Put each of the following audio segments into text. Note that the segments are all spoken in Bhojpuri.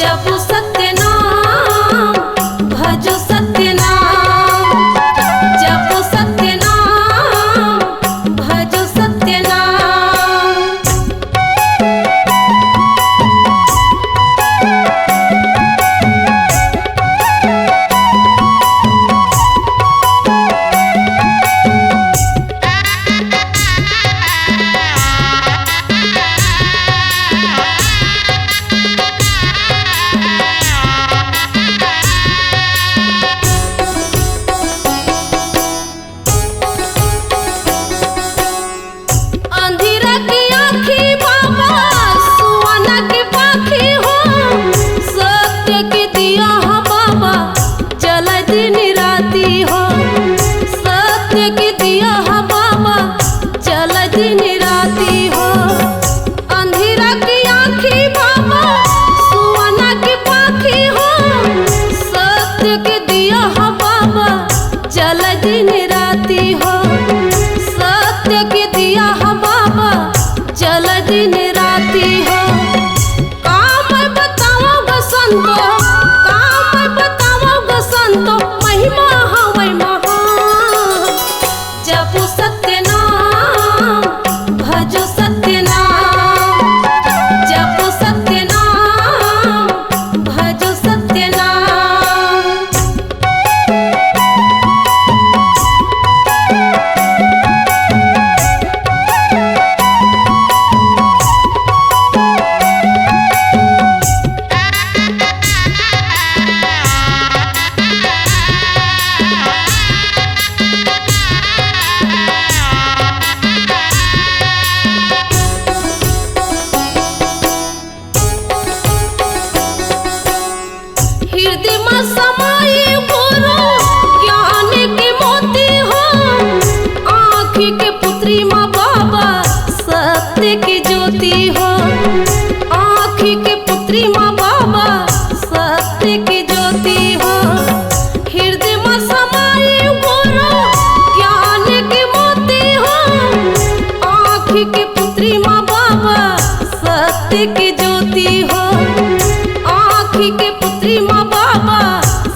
जपु सत्य नाम, भजो सत्य नाम, जपु सत्य नाम, भजो सत्य नाम। अंधेरा की आँखें बाबा, सुहाना की पाखी हो, सत्य की दिया हो बाबा, जलाए दिन राती हो, सत्य की दिया हो बाबा, जलाए दिन राती हो। अंधेरा की आँखें बाबा, सुहाना की पाखी हो, सत्य की दिया हो बाबा, जलाए दिन राती हो, सत्य की दिया हो बाबा, जल दिन राती हो। काम बताओ गो संतो, काम बताओ गो संतो, महिमा हवै महान। जपु सत्य नाम, भजो सत्य नाम, जपु सत्य नाम, भजो सत्य नाम। हृदय में समाये गुरु ज्ञान के मोती हो, आँखी के पुत्री माँ बाबा, सत्य की ज्योति हो, आँखी के पुत्री माँ बाबा, सत्य की ज्योति हो। हृदय में समाये गुरु ज्ञान के मोती हो, आँखी के पुत्री माँ बाबा, सत्य की ज्योति हो, आँखी के पुत्री माँ बाबा,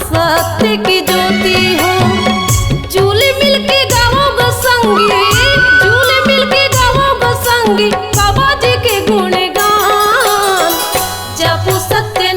सत्य की ज्योति हो। झूले मिलके गाओ गो संगी, झूले मिलके गाओ गो संगी, बाबा जी के गुणगान। जपु सत्य